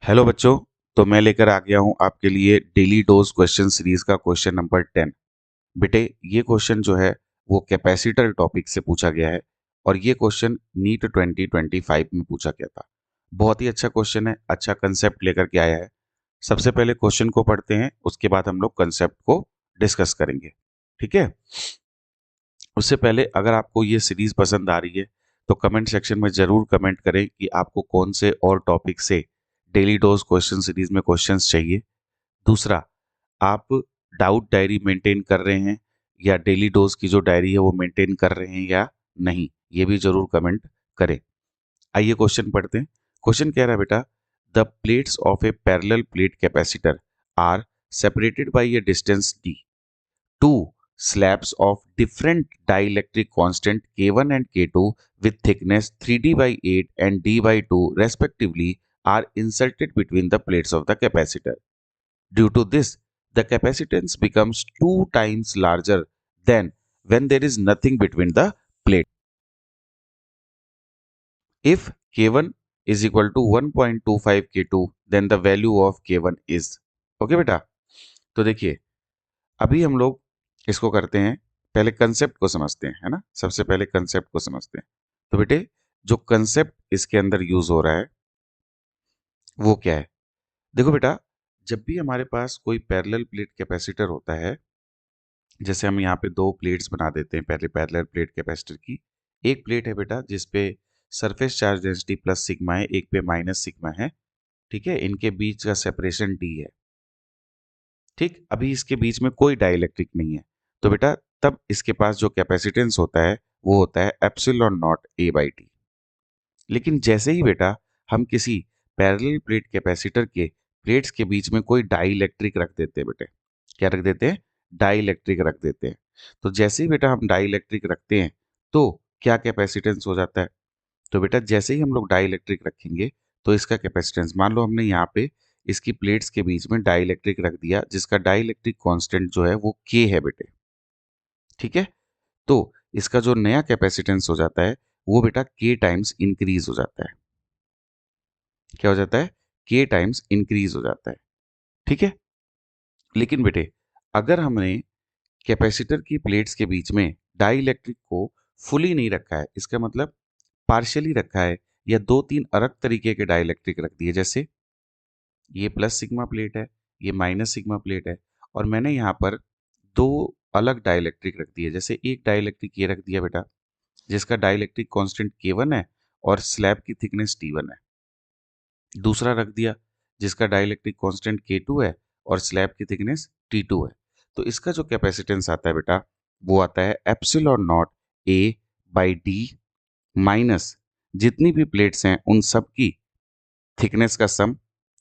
Hello बच्चों। तो मैं लेकर आ गया हूं आपके लिए डेली डोज क्वेश्चन सीरीज का क्वेश्चन नंबर 10। बेटे, ये क्वेश्चन जो है वो कैपेसिटर टॉपिक से पूछा गया है और ये क्वेश्चन नीट 2025 में पूछा गया था। बहुत ही अच्छा क्वेश्चन है, अच्छा कंसेप्ट लेकर के आया है। सबसे पहले क्वेश्चन को पढ़ते हैं, उसके बाद हम लोग कंसेप्ट को डिस्कस करेंगे। ठीक है। उससे पहले अगर आपको ये सीरीज पसंद आ रही है तो कमेंट सेक्शन में जरूर कमेंट करें कि आपको कौन से और टॉपिक से डेली डोज क्वेश्चन सीरीज में क्वेश्चंस चाहिए। दूसरा, आप डाउट डायरी मेंटेन कर रहे हैं या डेली डोज की जो डायरी है वो मेंटेन कर रहे हैं या नहीं, ये भी जरूर कमेंट करें। आइए क्वेश्चन पढ़ते हैं। क्वेश्चन कह रहा है बेटा, the plates of a parallel plate capacitor are separated by a distance D. Two slabs of different dielectric constant K1 and K2 with thickness 3D by 8 and D by 2 respectively are inserted between the plates of the capacitor. Due to this, the capacitance becomes two times larger than when there is nothing between the plate. If K1 is equal to 1.25 K2, then the value of K1 is. Okay बेटा, तो देखिए अभी हम लोग इसको करते हैं, पहले कंसेप्ट को समझते हैं, है ना। सबसे पहले कंसेप्ट को समझते हैं। तो बेटे, जो कंसेप्ट इसके अंदर यूज हो रहा है वो क्या है। देखो बेटा, जब भी हमारे पास कोई पैरेलल प्लेट कैपेसिटर होता है, जैसे हम यहाँ पे दो प्लेट्स बना देते हैं पहले पैरेलल प्लेट कैपेसिटर की। एक प्लेट है बेटा जिसपे surface charge density plus sigma है, एक पे माइनस सिग्मा है। ठीक है, इनके बीच का सेपरेशन डी है। ठीक, अभी इसके बीच में कोई डाइलेक्ट्रिक नहीं है, तो बेटा तब इसके पास जो कैपेसिटेंस होता है वो होता है epsilon not a by T. लेकिन जैसे ही बेटा हम किसी पैरेलल प्लेट कैपेसिटर के प्लेट्स के बीच में कोई डाइलेक्ट्रिक रख देते हैं बेटे, क्या रख देते हैं, डाइलेक्ट्रिक रख देते हैं। तो जैसे ही बेटा हम डाइलेक्ट्रिक रखते हैं तो क्या कैपेसिटेंस हो जाता है। तो बेटा जैसे ही हम लोग डाइलेक्ट्रिक रखेंगे तो इसका कैपेसिटेंस, मान लो हमने यहाँ पे इसकी प्लेट्स के बीच में डाइलेक्ट्रिक रख दिया जिसका डाइलेक्ट्रिक कांस्टेंट जो है वो के है बेटे। ठीक है, तो इसका जो नया कैपेसिटेंस हो जाता है वो बेटा के टाइम्स इंक्रीज हो जाता है। क्या हो जाता है, के टाइम्स इंक्रीज हो जाता है। ठीक है। लेकिन बेटे अगर हमने कैपेसिटर की प्लेट्स के बीच में डाइलेक्ट्रिक को फुली नहीं रखा है, इसका मतलब पार्शियली रखा है, या दो तीन अलग तरीके के डाइलेक्ट्रिक रख दिए, जैसे ये प्लस सिग्मा प्लेट है, ये माइनस सिग्मा प्लेट है, और मैंने यहाँ पर दो अलग डाइलेक्ट्रिक रख दिए। जैसे एक डाइलेक्ट्रिक ये रख दिया बेटा जिसका डाइलेक्ट्रिक कांस्टेंट K1 है और स्लैब की थिकनेस T1 है। दूसरा रख दिया जिसका डाइलेक्ट्रिक कांस्टेंट K2 है और स्लैब की थिकनेस T2 है। तो इसका जो कैपेसिटेंस आता है बेटा वो आता है epsilon not a by D minus जितनी भी प्लेट्स हैं उन सब की थिकनेस का सम।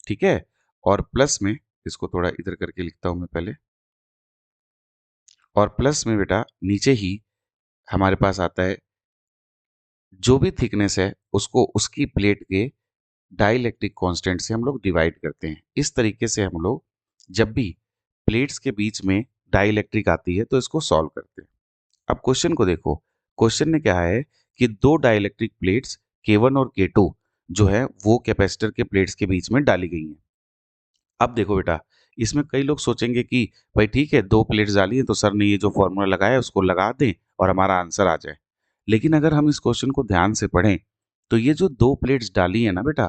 ठीक है, और प्लस में, इसको थोड़ा इधर करके लिखता हूं मैं पहले, और प्लस में बेटा नीचे ही हमारे पास आता है जो भी थिकनेस है उसको उसकी प्लेट के डाइलेक्ट्रिक कांस्टेंट से हम लोग डिवाइड करते हैं। इस तरीके से हम लोग जब भी प्लेट्स के बीच में डाइलेक्ट्रिक आती है तो इसको सॉल्व करते हैं। अब क्वेश्चन को देखो, क्वेश्चन ने क्या है कि दो डाइलेक्ट्रिक प्लेट्स K1 और K2 जो है वो कैपेसिटर के प्लेट्स के बीच में डाली गई हैं। अब देखो बेटा, इसमें कई लोग सोचेंगे कि भाई ठीक है, दो प्लेट्स डाली है तो सर ने ये जो फॉर्मूला लगाया है उसको लगा दें और हमारा आंसर आ जाए। लेकिन अगर हम इस क्वेश्चन को ध्यान से पढ़ें तो ये जो दो प्लेट्स डाली है ना बेटा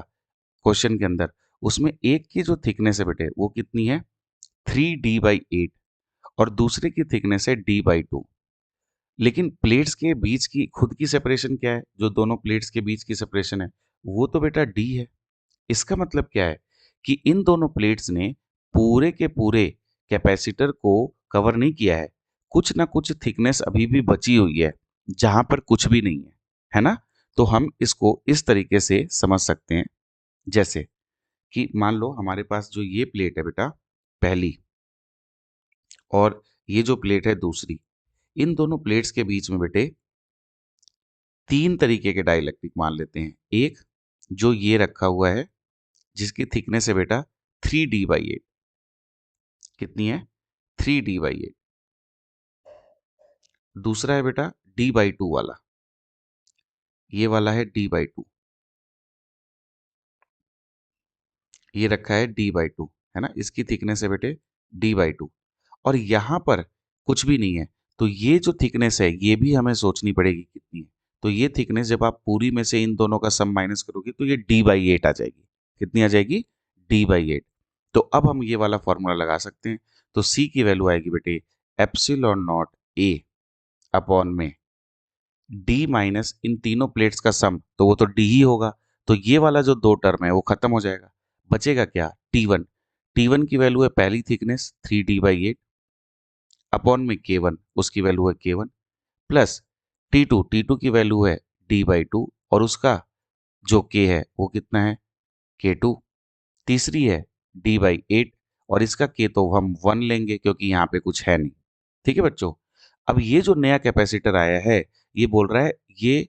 क्वेश्चन के अंदर, उसमें एक की जो थिकनेस है बेटे वो कितनी है, 3D/8, और दूसरे की थिकनेस है D/2। लेकिन प्लेट्स के बीच की खुद की सेपरेशन क्या है, जो दोनों प्लेट्स के बीच की सेपरेशन है वो तो बेटा D है। इसका मतलब क्या है कि इन दोनों प्लेट्स ने पूरे के पूरे कैपेसिटर को कवर नहीं किया है, कुछ ना कुछ थिकनेस अभी भी बची हुई है जहां पर कुछ भी नहीं है ना। तो हम इसको इस तरीके से समझ सकते हैं, जैसे कि मान लो हमारे पास जो ये प्लेट है बेटा पहली, और ये जो प्लेट है दूसरी, इन दोनों प्लेट्स के बीच में बेटे तीन तरीके के डाइलेक्ट्रिक मान लेते हैं। एक जो ये रखा हुआ है जिसकी थिकनेस है बेटा 3D/8, कितनी है, 3D/8। दूसरा है बेटा D/2 वाला, ये वाला है D/2। ये रखा है d/2, है ना, इसकी थिकनेस है बेटे d/2, और यहाँ पर कुछ भी नहीं है, तो ये जो थिकनेस है ये भी हमें सोचनी पड़ेगी कितनी है। तो ये थिकनेस जब आप पूरी में से इन दोनों का सम माइनस करोगे तो ये d/8 आ जाएगी। कितनी आ जाएगी? d/8। तो अब हम ये वाला फॉर्मूला लगा सकते हैं। तो c की वैल्यू आएगी बेटे एप्सिलॉन नॉट a अपॉन में डी माइनस इन तीनों प्लेट्स का सम, तो वो तो डी ही होगा। तो ये वाला जो दो टर्म है वो खत्म हो जाएगा। बचेगा क्या? T1। T1 की वैल्यू है पहली थिकनेस 3d/8 अपॉन में K1, उसकी वैल्यू है K1 प्लस T2 की वैल्यू है d/2 और उसका जो K है वो कितना है? K2। तीसरी है d/8 और इसका K तो हम 1 लेंगे क्योंकि यहाँ पे कुछ है नहीं। ठीक है बच्चों। अब ये जो नया कैपेसिटर आया है ये बोल रहा है ये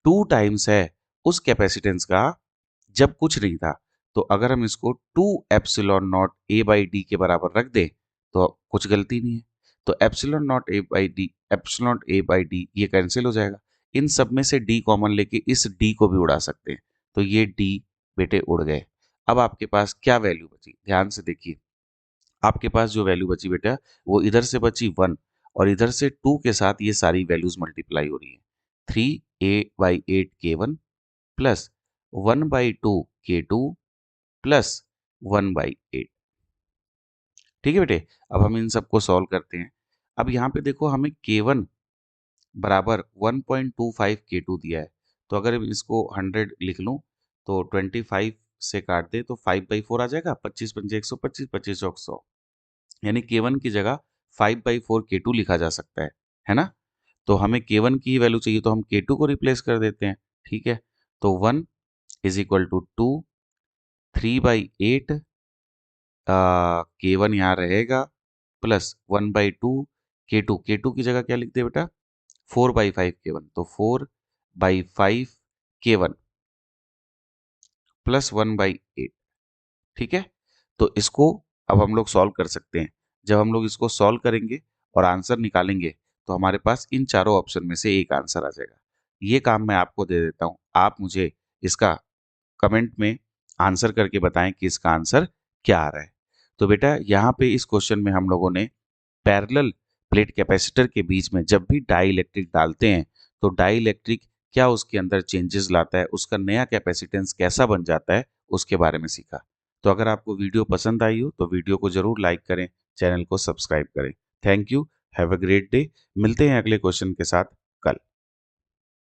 2 टाइम्स है उस कैपेसिटेंस का जब कुछ नहीं था। तो अगर हम इसको 2 एप्सिलॉन नॉट a/d के बराबर रख दें तो कुछ गलती नहीं है। तो एप्सिलॉन a/d ये कैंसिल हो जाएगा। इन सब में से d कॉमन लेके इस d को भी उड़ा सकते हैं। तो ये d बेटे उड़ गए। अब आपके पास क्या वैल्यू बची? ध्यान से देखिए। आपके पास जो वैल्यू बची बेटा वो इधर से बची 1 और इधर से 2 के साथ ये सारी वैल्यूज मल्टीप्लाई हो रही है। 3a/8 k1 plus 1/2 k2 plus 1/8। ठीक है बेटे। अब हम इन सबको सॉल्व करते हैं। अब यहाँ पे देखो हमें k1 बराबर 1.25 k2 दिया है। तो अगर हम इसको 100 लिख लूँ तो 25 से काट दे तो 5/4 आ जाएगा। 25 पंजे 125, 25 चौक 100, यानी k1 की जगह 5/4 k2 लिखा जा सकता है ना। तो हमें k1 की ही वैल्यू चाहिए तो हम k2 को रिप्लेस कर देते हैं। ठीक है। तो 1 इज इक्वल टू 2, 3/8 k1 यहाँ रहेगा प्लस 1/2 k2 की जगह क्या लिखते हैं बेटा? 4/5 k1, तो 4/5 k1 प्लस 1/8। ठीक है। तो इसको अब हम लोग सॉल्व कर सकते हैं। जब हम लोग इसको सॉल्व करेंगे और आंसर निकालेंगे तो हमारे पास इन चारों ऑप्शन में से एक आंसर आ जाएगा। ये काम मैं आपको दे देता हूँ, आप मुझे इसका कमेंट में आंसर करके बताएं कि इसका आंसर क्या आ रहा है। तो बेटा यहाँ पे इस क्वेश्चन में हम लोगों ने पैरेलल प्लेट कैपेसिटर के बीच में जब भी डाई इलेक्ट्रिक डालते हैं तो डाई इलेक्ट्रिक क्या उसके अंदर चेंजेस लाता है, उसका नया कैपेसिटेंस कैसा बन जाता है, उसके बारे में सीखा। तो अगर आपको वीडियो पसंद आई हो तो वीडियो को जरूर लाइक करें, चैनल को सब्सक्राइब करें। Thank you. Have a great day. मिलते हैं अगले क्वेश्चन के साथ कल।